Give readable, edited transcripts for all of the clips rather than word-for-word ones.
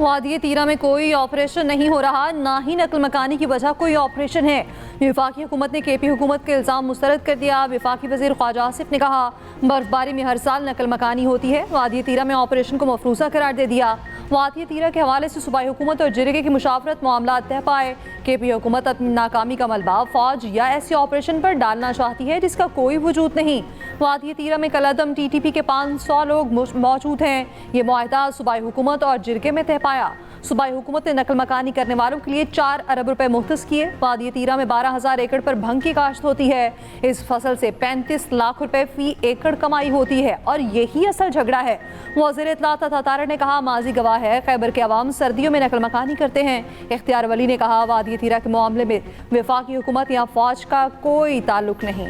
वादिये तीरा में कोई ऑपरेशन नहीं हो रहा, ना ही नकल मकानी की वजह कोई ऑपरेशन है। वफाकी हुकूमत ने KP हुकूमत के इल्ज़ाम मुस्तरद कर दिया। वफाकी वज़ीर ख्वाजा आसिफ ने कहा बर्फबारी में हर साल नकल मकानी होती है, वादिये तीरा में ऑपरेशन को मफरूज़ा करार दे दिया। वादिये तीरा के हवाले से सूबाई हुकूमत और जिरगे की मुशावरत मामला तय पाए। KP हुकूमत अपनी नाकामी का मलबा फौज या ऐसे ऑपरेशन पर डालना चाहती है जिसका कोई वजूद नहीं। वादिये तीरा में कलअदम TTP के 500 लोग मौजूद हैं। ये मुआहदा सूबाई हुकूमत और जिरगे में तय पाया। सूबाई हुकूमत ने नकल मकानी करने वालों के लिए 4 अरब रुपए मुख्तस किए। वादिये तीरा में 12,000 एकड़ पर भंग की काश्त होती है। इस फसल से 35 लाख रुपए फी एकड़ कमाई होती है और यही असल झगड़ा है। वज़ीर इत्तलात तातारा ने कहा माजी गवाह है, खैबर के अवाम सर्दियों में नकल मकानी करते हैं। इख्तियार वली ने कहा वादिये तीरा के मामले में वफाकी हुकूमत या फौज का कोई ताल्लुक नहीं।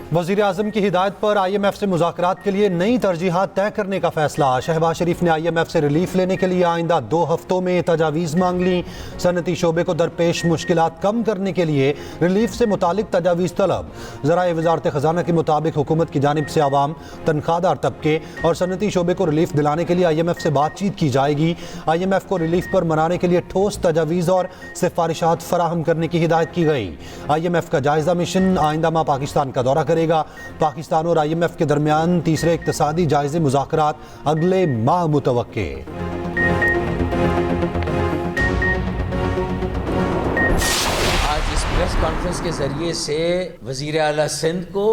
वज़ीर आज़म की हिदायत पर IMF से मुज़ाकरात के लिए नई तरजीहात तय करने का फैसला। शहबाज शरीफ ने IMF से रिलीफ लेने के लिए आइंदा 2 हफ्तों में तजावीज़ मांग ली। सनती शोबे को दरपेश मुश्किलात कम करने के लिए रिलीफ से मुतालिक तजावीज़ तलब। ज़राए वज़ारत ख़ज़ाना के मुताबिक हुकूमत की जानिब से आवाम, तनख्वाहदार तबके और सनती शोबे को रिलीफ दिलाने के लिए IMF से बातचीत की जाएगी। IMF को रिलीफ पर मनाने के लिए ठोस तजावीज़ और सिफारिशात फराहम करने की हिदायत की गई। IMF का जायज़ा मिशन आइंदा माह पाकिस्तान का दौरा करेगा। पाकिस्तान और IMF के दरमियान तीसरे इक्तिसादी जायज़े मुज़ाकरात अगले माह मुतवक्के। आज इस प्रेस कॉन्फ्रेंस के जरिए से वज़ीर आला सिंध को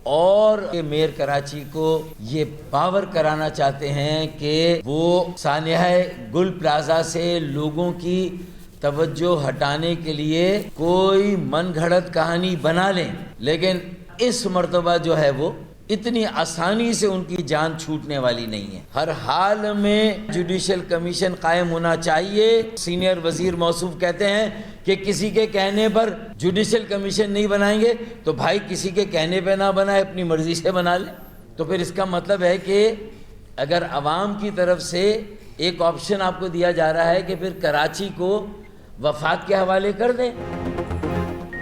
और मेयर कराची को ये पावर कराना चाहते हैं कि वो सानिया गुल प्लाजा से लोगों की तवज्जो हटाने के लिए कोई मनगढ़ंत कहानी बना लें, लेकिन इस मर्तबा जो है वो इतनी आसानी से उनकी जान छूटने वाली नहीं है। हर हाल में जुडिशल कमीशन कायम होना चाहिए। सीनियर वजीर मौसूफ कहते हैं कि किसी के कहने पर जुडिशल कमीशन नहीं बनाएंगे, तो भाई किसी के कहने पे ना बनाए, अपनी मर्जी से बना ले। तो फिर इसका मतलब है कि अगर अवाम की तरफ से एक ऑप्शन आपको दिया जा रहा है कि फिर कराची को वफाक के हवाले कर दें।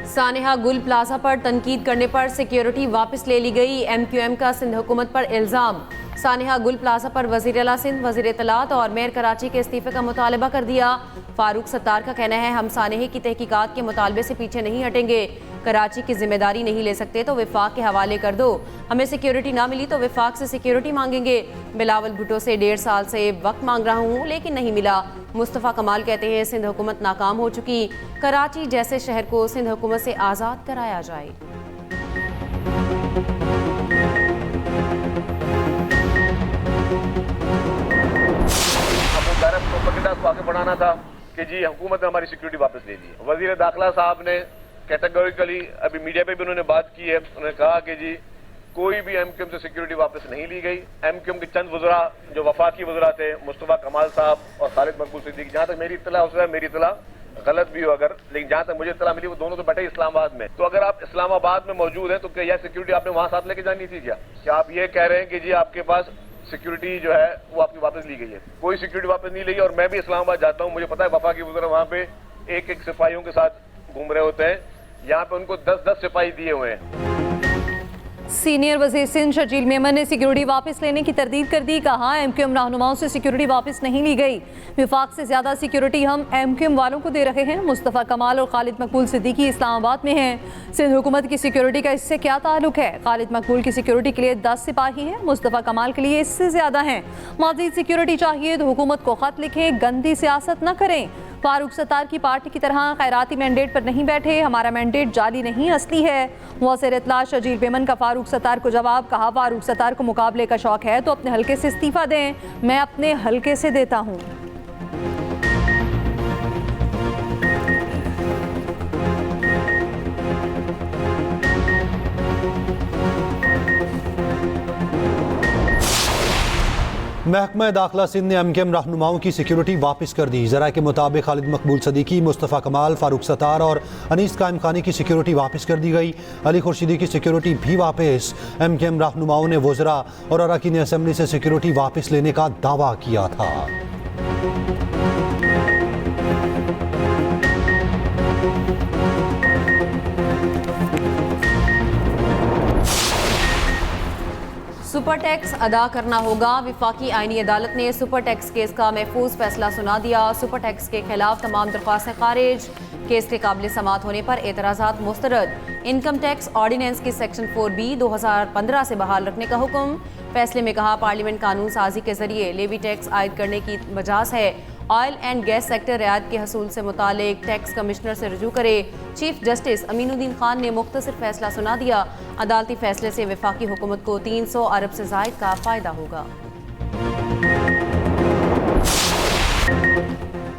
सानेहा गुल प्लाजा पर तनकीद करने पर सिक्योरिटी वापस ले ली गई। MQM का सिंध हुकूमत पर इल्ज़ाम। सानेहा गुल प्लाजा पर वज़ीर आला सिंध, वज़ीर इत्तलात और मेयर कराची के इस्तीफे का मुतालबा कर दिया। फारूक सत्तार का कहना है हम सानेहे की तहकीकात के मुतालबे से पीछे नहीं हटेंगे। कराची की जिम्मेदारी नहीं ले सकते तो विफाक के हवाले कर दो। हमें सिक्योरिटी ना मिली तो विफाक से सिक्योरिटी मांगेंगे। बिलावल भुट्टो से 1.5 साल से वक्त मांग रहा हूँ लेकिन नहीं मिला। मुस्तफ़ा कमाल कहते हैं सिंध हुकूमत नाकाम हो चुकी, कराची जैसे शहर को सिंध हुकूमत से आज़ाद कराया जाए। को आगे बढ़ाना था कि जी हुकूमत ने हमारी सिक्योरिटी वापस ले ली। वजीर दाखिला साहब ने कैटेगोरिकली अभी मीडिया पे भी उन्होंने बात की है, उन्होंने कहा कि जी कोई भी MQM से सिक्योरिटी वापस नहीं ली गई। MQM के चंद वज़रा जो वफाकी वज़रा थे, मुस्तफ़ा कमाल साहब और खालिद मकबूल सिद्दीकी, जहाँ तक मेरी इत्तला, उससे मेरी इत्तला गलत भी हो अगर, लेकिन जहाँ तक मुझे इत्तला मिली वो दोनों तो बैठे इस्लामाबाद में। तो अगर आप इस्लामाबाद में मौजूद हैं तो क्या यह सिक्योरिटी आपने वहाँ साथ लेके जानी थी क्या आप ये कह रहे हैं कि जी आपके पास सिक्योरिटी जो है वो आपकी वापस ली गई है? कोई सिक्योरिटी वापस नहीं ली। और मैं भी इस्लामाबाद जाता हूँ, मुझे पता है वफाकी वज़रा वहाँ पे एक सिपाहियों के साथ घूम रहे होते हैं, यहाँ पे उनको 10-10 सिपाही दिए हुए हैं। सीनियर वज़ीर सिंध शजील मेमन ने सिक्योरिटी वापस लेने की तरदीद कर दी। कहा MQM रहनुमाओं से सिक्योरिटी वापस नहीं ली गई, विफाक से ज्यादा सिक्योरिटी हम MQM वालों को दे रहे हैं। मुस्तफ़ा कमाल और खालिद मकबूल सिद्दीकी इस्लामाबाद में हैं। सिंध हुकूमत की सिक्योरिटी का इससे क्या ताल्लुक है? खालिद मकबूल की सिक्योरिटी के लिए 10 सिपाही हैं, मुस्तफ़ा कमाल के लिए इससे ज्यादा हैं। मज़ीद सिक्योरिटी चाहिए तो हुकूमत को खत लिखें, गंदी सियासत न करें। फारूक सत्तार की पार्टी की तरह खैराती मैंडेट पर नहीं बैठे, हमारा मैंडेट जाली नहीं असली है। वज़ीर इत्तलात शजील मेमन का फारूक सत्तार को जवाब। कहा फारूक सत्तार को मुकाबले का शौक है तो अपने हल्के से इस्तीफा दें, मैं अपने हल्के से देता हूँ। महकमा दाखिला सिंध ने MQM रहनुमाओं की सिक्योरिटी वापस कर दी। ज़राए के मुताबिक खालिद मकबूल सिद्दीकी, मुस्तफ़ा कमाल, फारूक सत्तार और अनीस कायम खानी की सिक्योरिटी वापस कर दी गई। अली खुर्शीदी की सिक्योरिटी भी वापस। MQM रहनुमाओं ने वज़रा और अरकान असेंबली से सिक्योरिटी वापस लेने का दावा किया था। सुपर टैक्स अदा करना होगा। विफाकी आईनी अदालत ने सुपर टैक्स केस का महफूज फैसला सुना दिया। सुपर टैक्स के खिलाफ तमाम दरख्वास्तें खारिज। केस के काबिल समात होने पर एतराज़ात मुस्तरद। इनकम टैक्स ऑर्डिनेंस की सेक्शन 4B 2015 से बहाल रखने का हुक्म। फैसले में कहा पार्लियामेंट कानून साजी के जरिए लेवी टैक्स आयद करने की मजाज है। ऑयल एंड गैस सेक्टर रियायत के हसूल से मुतालिक टैक्स कमिश्नर से रजू करे। चीफ जस्टिस अमीनुद्दीन खान ने मुख्तसर फैसला सुना दिया। अदालती फैसले से वफाकी हुकूमत को 300 अरब से ज़ायद का फ़ायदा होगा।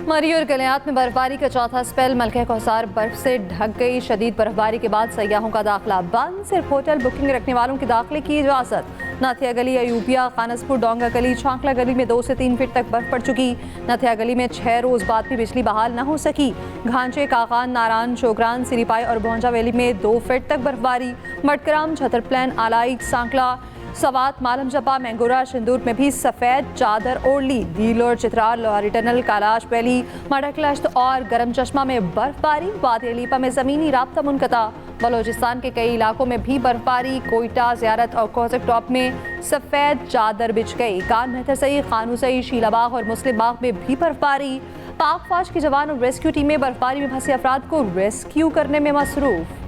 मरी और गलियात में बर्फबारी का चौथा स्पेल। मलका कौसार बर्फ से ढक गई। शदीद बर्फबारी के बाद सयाहों का दाखिला बंद। सिर्फ होटल बुकिंग रखने वालों के दाखिले की इजाज़त। नाथिया गली, अयूबिया, खानसपुर, डोंगा गली, छांकला गली में 2 से 3 फीट तक बर्फ पड़ चुकी। नाथिया गली में 6 रोज़ बाद भी बिजली बहाल न हो सकी। घांचे, काकान, नारान, चोगरान, सिरीपाई और भोंजा वैली में 2 फीट तक बर्फबारी। मटकराम, छतर प्लान, आलाई, सांकला, सवात, मालम जब्बा, मैंगोरा, सिंदूर में भी सफ़ेद चादर ओढ़ ली। दीलोर, चित्रार, लोहारी टनल, कालाश वैली, मडकलश्त और गरम चश्मा में बर्फबारी। वादी अलीपा में ज़मीनी राब्ता मुनक़ता। बलोचिस्तान के कई इलाकों में भी बर्फबारी। कोयटा, ज़ियारत और कोज़क टॉप में सफ़ेद चादर बिछ गई। कान मेहतर सई, खानू सई, शीलाबाग और मुस्लिम बाग में भी बर्फबारी। पाक फौज के जवान और रेस्क्यू टीमें बर्फबारी में फंसे अफराद को रेस्क्यू करने में मसरूफ़।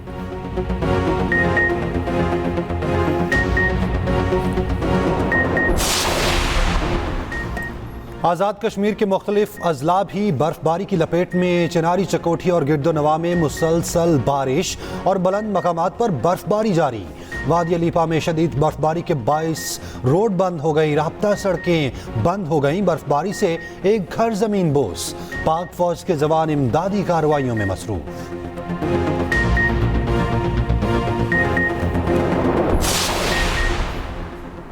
आज़ाद कश्मीर के मुख्तलिफ अजला भी बर्फबारी की लपेट में। चिनारी, चकोठी और गिरदोनवा में मुसलसल बारिश और बुलंद मकामात पर बर्फबारी जारी। वादी अलीपा में शदीद बर्फबारी के बाइस रोड बंद हो गई। राब्ता सड़कें बंद हो गईं। बर्फबारी से एक घर जमीन बोस। पाक फौज के जवान इमदादी कार्रवाइयों में मसरूफ।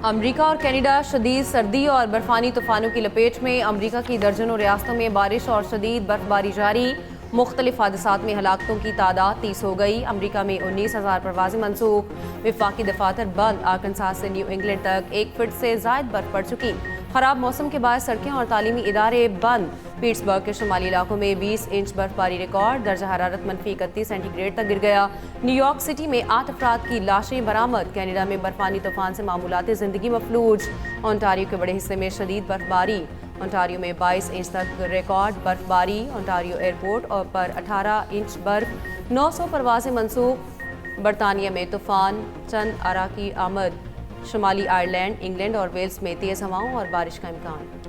अमरीका और कनाडा शदीद सर्दी और बर्फानी तूफानों की लपेट में। अमरीका की दर्जनों रियासतों में बारिश और शदीद बर्फबारी जारी। मुख्तलिफ हादसात में हलाकतों की तादाद 30 हो गई। अमरीका में 19,000 परवाज़ें मनसूख। विफाकी दफातर बंद। आर्कनसास से न्यू इंग्लैंड तक 1 फीट से ज़ायद बर्फ पड़ चुकी। खराब मौसम के बाद सड़कें और तालीमी इदारे बंद। पीट्सबर्ग के शुमाली इलाकों में 20 इंच बर्फबारी रिकॉर्ड। दर्जा हरारत -31 सेंटीग्रेड तक गिर गया। न्यूयॉर्क सिटी में 8 अफराद की लाशें बरामद। कनाडा में बर्फानी तूफान से मामूलाती ज़िंदगी मफलूज। ओंटारियो के बड़े हिस्से में शदीद बर्फबारी। ओंटारियो में 22 इंच तक रिकॉर्ड बर्फबारी। ओंटारियो एयरपोर्ट और पर 18 इंच बर्फ। 900 परवाज़ें मनसूख। बरतानिया में तूफान। चंद अराकी आमद। शुमाली आयरलैंड, इंग्लैंड और वेल्स में तेज़ हवाओं और बारिश का इम्कान।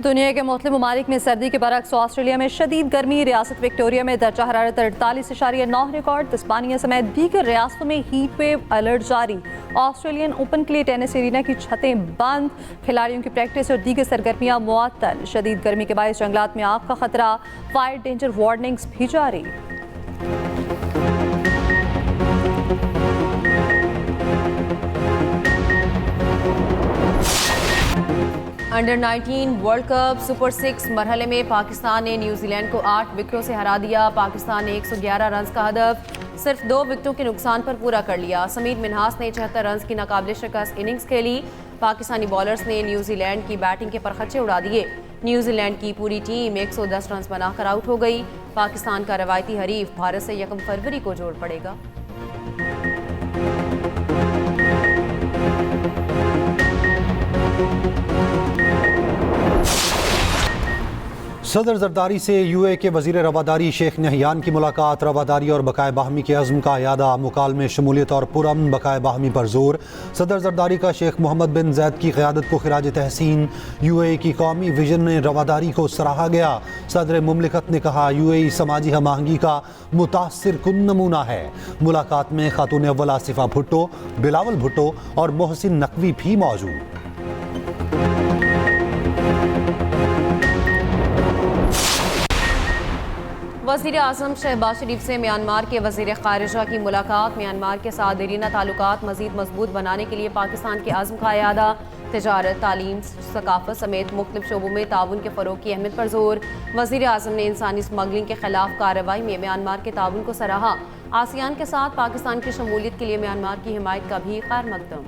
दुनिया के मुख्तलिफ ममालिक में सर्दी के बरक्स ऑस्ट्रेलिया में शदीद गर्मी। रियासत विक्टोरिया में दर्जा हरारत 48.9 रिकॉर्ड। तस्मानिया समेत दीगर रियासतों में हीट वेव अलर्ट जारी। ऑस्ट्रेलियन ओपन के लिए टेनिस एरिना की छतें बंद। खिलाड़ियों की प्रैक्टिस और दीगर सरगर्मियां मुअत्तल। शदीद गर्मी के बायस जंगलात में आग का खतरा। फायर डेंजर वार्निंग्स भी जारी। अंडर 19 वर्ल्ड कप सुपर 6 मरहले में पाकिस्तान ने न्यूजीलैंड को 8 विकेटों से हरा दिया। पाकिस्तान ने 111 रन का हदफ सिर्फ 2 विकेटों के नुकसान पर पूरा कर लिया। समीर मिन्हास ने 76 रन की नाकाबिले शिकस्त इनिंग्स खेली। पाकिस्तानी बॉलर्स ने न्यूजीलैंड की बैटिंग के परखच्चे उड़ा दिए। न्यूजीलैंड की पूरी टीम 110 रन बनाकर आउट हो गई। पाकिस्तान का रवायती हरीफ भारत से 1 फरवरी को जोड़ पड़ेगा। सदर जरदारी से यूए के वजीर रवादारी शेख नहयान की मुलाकात। रवादारी और बकाए बाहमी के अज़्म का यादा। मुकालमे शमूलियत और पुरअमन बकाए बाहमी पर जोर। सदर जरदारी का शेख मोहम्मद बिन जैद की क़यादत को खिराज तहसीन। यूए की कौमी विजन में रवादारी को सराहा गया। सदर मुमलिकत ने कहा यूए समाजी हमआहंगी का मुतासिर कुन नमूना है। मुलाकात में खातून अव्वल आसिफा भुट्टो, बिलावल भुट्टो और मोहसिन नकवी भी मौजूद। वज़ीर आज़म शहबाज शरीफ से म्यांमार के वज़ीर ख़ारिजा की मुलाकात। म्यांमार के साथ देरीना ताल्लुकात मज़ीद मजबूत बनाने के लिए पाकिस्तान के आज़म का यादा। तिजारत, तालीम, सकाफत समेत मुख्तलिफ शोबों में ताउन के फ़रोग़ की अहमियत पर जोर। वज़ीर आज़म ने इंसानी स्मगलिंग के खिलाफ कार्रवाई में म्यांमार के ताउन को सराहा। आसियान के साथ पाकिस्तान की शमूलियत के लिए म्यांमार की हिमायत का भी खैर मकदम।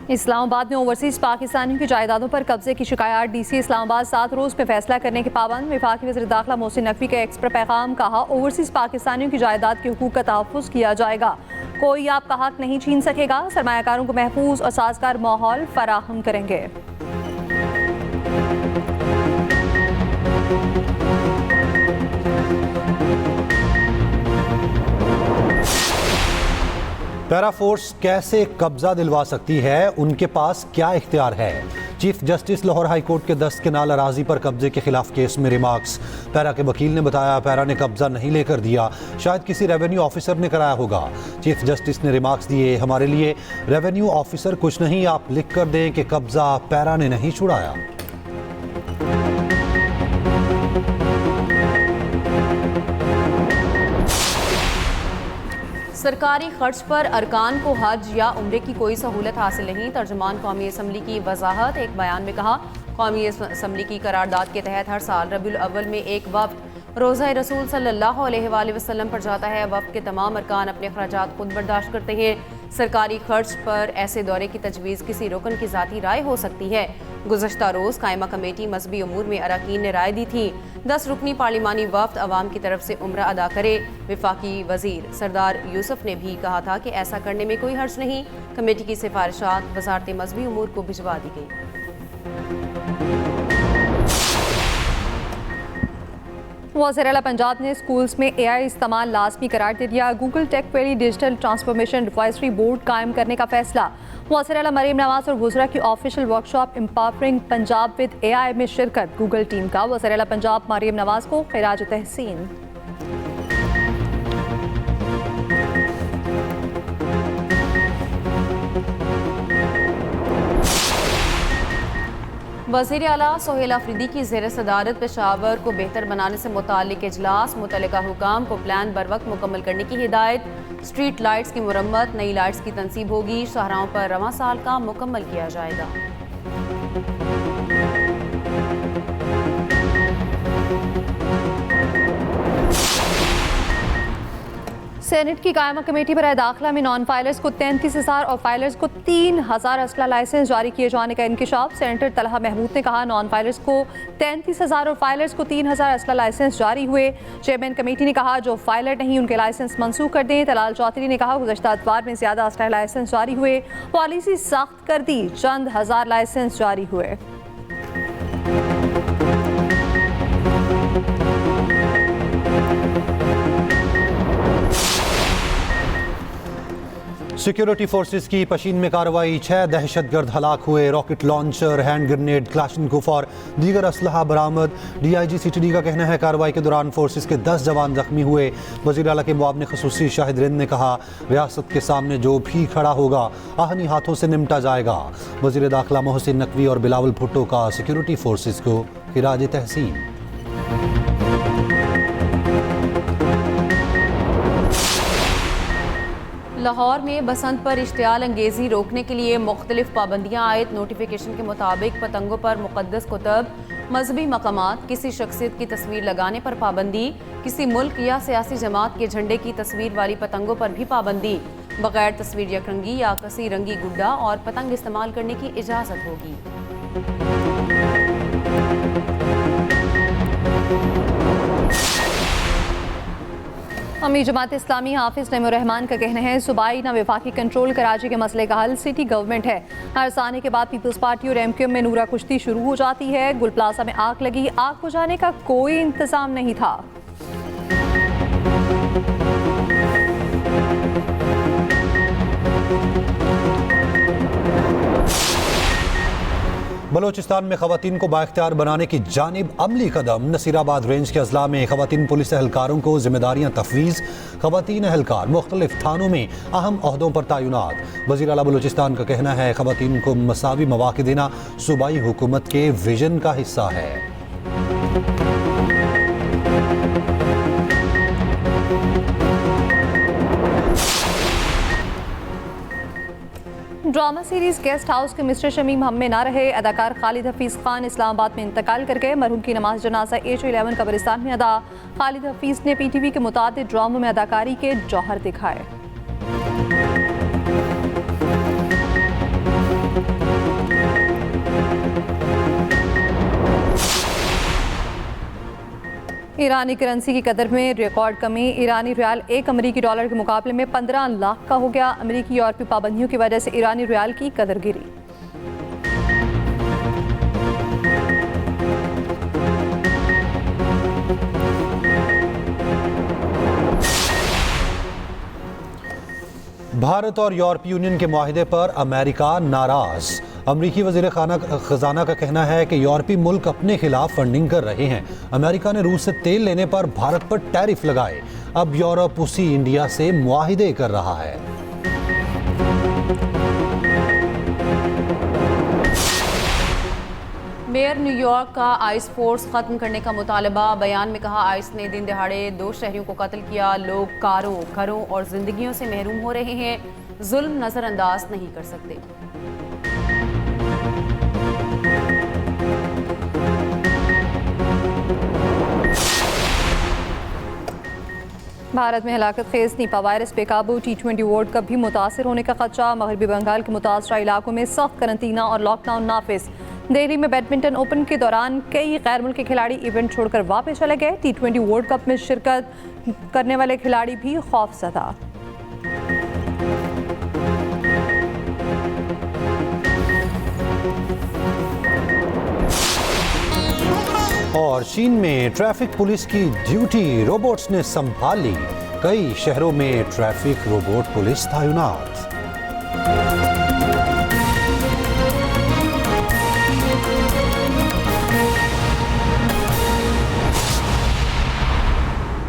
इस्लामाबाद में ओवरसीज पाकिस्तानियों की जायदादों पर कब्जे की शिकायत डीसी इस्लामाबाद 7 रोज में फैसला करने के पाबंद। वफाकी वज़ीर दाखिला मोहसिन नकवी का एक्स पर पैगाम, कहा ओवरसीज पाकिस्तानियों की जायदाद के हुकूक का तहफ़्फ़ुज़ किया जाएगा, कोई आपका हक नहीं छीन सकेगा, सरमायाकारों को महफूज और साजगार माहौल फराहम करेंगे। पैरा फोर्स कैसे कब्जा दिलवा सकती है, उनके पास क्या इख्तियार है? Chief justice Lahore high court के दस्त के नाल अराजी पर कब्जे के खिलाफ केस में रिमार्क्स। पैरा के वकील ने बताया पैरा ने कब्जा नहीं लेकर दिया, शायद किसी रेवेन्यू ऑफिसर ने कराया होगा। चीफ जस्टिस ने रिमार्क्स दिए, हमारे लिए रेवेन्यू ऑफिसर कुछ नहीं, आप लिख कर दें कि कब्जा पैरा ने नहीं छुड़ाया। सरकारी खर्च पर अरकान को हज या उम्रे की कोई सहूलत हासिल नहीं, तर्जुमान कौमी असम्बली की वजाहत। एक बयान में कहा कौमी असम्बली की करारदाद के तहत हर साल रबीउल अव्वल में एक वफ्द रोज़ा रसूल सल्लल्लाहु अलैहि वसल्लम पर जाता है। वफ्द के तमाम अरकान अपने अखराजात खुद बर्दाश्त करते हैं। सरकारी खर्च पर ऐसे दौरे की तजवीज़ किसी रुकन की ज़ाती राय हो सकती है। गुज़श्ता रोज़ कायमा कमेटी मजहबी उमूर में अरकान ने राय दी थी 10 रुकनी पार्लिमानी वफ्द अवाम की तरफ से उम्रा अदा करे। वफाकी वज़ीर सरदार यूसुफ ने भी कहा था कि ऐसा करने में कोई हर्ज नहीं। कमेटी की सिफारिशात वज़ारत मजहबी उमूर को भिजवा दी गई। वज़ीर आला पंजाब ने स्कूल्स में AI इस्तेमाल लाजमी करार दे दिया। Google tech valley digital transformation advisory board कायम करने का फैसला। वज़ीर आला मरीम नवाज और वज़रा की official workshop empowering Punjab with AI में शिरकत। गूगल टीम का वज़ीर आला पंजाब मरीम नवाज को खिराज तहसीन। वज़ीर आला सोहेल अफरीदी की ज़ेर सदारत पेशावर को बेहतर बनाने से मुताल्लिक इजलास। मुतल्लिका हुकाम को प्लान बर वक्त मुकम्मल करने की हिदायत। स्ट्रीट लाइट्स की मुरम्मत, नई लाइट्स की तनसीब होगी। शाहराहों पर रवां साल का मुकम्मल किया जाएगा। सेनेट की कायमा कमेटी बराए दाखिला में नॉन फाइलर्स को 33,000 और फाइलर्स को 3,000 असला लाइसेंस जारी किए जाने का इंकिशाफ। सेनेटर तलहा महमूद ने कहा नॉन फाइलर्स को 33,000 और फाइलर्स को 3,000 असला लाइसेंस जारी हुए। चेयरमैन कमेटी ने कहा जो फाइलर नहीं उनके लाइसेंस मंसूख कर दें। तलाल चौधरी ने कहा गुज़श्ता अतवार में ज़्यादा असला लाइसेंस जारी हुए, पॉलिसी सख्त कर दी, चंद हज़ार लाइसेंस जारी हुए। सिक्योरिटी फोर्सेस की पशीन में कार्रवाई, 6 दहशतगर्द हलाक हुए। Rocket launcher, hand grenade, Kalashnikov और दीगर असलहा बरामद। DIG CTD का कहना है कार्रवाई के दौरान फोर्सेस के 10 जवान जख्मी हुए। वज़ीर आला के मुआविन ख़ुसूसी शाहिद रिंद ने कहा रियासत के सामने जो भी खड़ा होगा आहनी हाथों से निपटा जाएगा। वज़ीर दाखिला मोहसिन नकवी और बिलावल भुट्टो का सिक्योरिटी फोर्सेस को खिराज तहसीन। लाहौर में बसंत पर इश्तियाल अंगेजी रोकने के लिए मुख्तलिफ पाबंदियाँ आयत। नोटिफिकेशन के मुताबिक पतंगों पर मुक़द्दस कुतब, मजहबी मकामात, किसी शख्सियत की तस्वीर लगाने पर पाबंदी, किसी मुल्क या सियासी जमात के झंडे की तस्वीर वाली पतंगों पर भी पाबंदी। बगैर तस्वीर यकरंगी या कसी रंगी गुड्डा और पतंग इस्तेमाल करने की इजाज़त होगी। अमीर जमात इस्लामी हाफिज नईमुर रहमान का कहना है सूबाई न वफाकी कंट्रोल कराची के मसले का हल सिटी गवर्नमेंट है। हर साने के बाद पीपल्स पार्टी और MQM में नूरा कुश्ती शुरू हो जाती है। गुल प्लाजा में आग लगी, आग बुझाने का कोई इंतजाम नहीं था। बलोचिस्तान में खवातीन को बाइख्तियार बनाने की जानिब अमली कदम। नसीराबाद रेंज के अजला में खवातीन पुलिस एहलकारों को जिम्मेदारियां तफवीज़। खवातीन एहलकार मुख्तलिफ थानों में अहम ओहदों पर तैनात। वज़ीर आला बलोचिस्तान का कहना है खवातीन को मसावी मौक़े देना सूबाई हुकूमत के विजन का हिस्सा है। ड्रामा सीरीज गेस्ट हाउस के मिस्टर शमीम हम में ना रहे। अदाकार खालिद हफीज़ खान इस्लामाबाद में इंतकाल कर गए। मरहूम की नमाज जनाजा H11 कब्रिस्तान में अदा। खालिद हफीज़ ने PTV के मुतादिद ड्रामों में अदाकारी के जौहर दिखाए। ईरानी करेंसी की कदर में रिकॉर्ड कमी। ईरानी रियाल एक अमरीकी डॉलर के मुकाबले में 15 लाख का हो गया। अमरीकी यूरोपीय पाबंदियों की वजह से ईरानी रियाल की कदर गिरी। भारत और यूरोपीय यूनियन के मुआहिदे पर अमेरिका नाराज। अमरीकी वज़ीर खजाना का कहना है कि यूरोपीय मुल्क अपने खिलाफ फंडिंग कर रहे हैं। अमेरिका ने रूस से तेल लेने पर भारत पर टैरिफ लगाए। अब यूरोप उसी इंडिया से मुआहिदे कर रहा है। मेयर न्यूयॉर्क का आइस फोर्स खत्म करने का मुतालबा। बयान में कहा, आइस ने दिन दहाड़े 2 शहरियों को कत्ल किया। लोग कारों, घरों और जिंदगियों से महरूम हो रहे हैं। जुल्म नजरअंदाज नहीं कर सकते। भारत में हलाकत खेज निपा वायरस बेकाबू। T20 वर्ल्ड कप भी मुतासर होने का खदशा। मगरबी बंगाल के मुतासरा इलाकों में सख्त करंतना और लॉकडाउन नाफिज। दिल्ली में बैडमिंटन ओपन के दौरान कई गैर मुल्की खिलाड़ी इवेंट छोड़कर वापस चले गए। T20 वर्ल्ड कप में शिरकत करने वाले खिलाड़ी भी खौफजदा। और चीन में ट्रैफिक पुलिस की ड्यूटी रोबोट्स ने संभाली। कई शहरों में ट्रैफिक रोबोट पुलिस तैनात।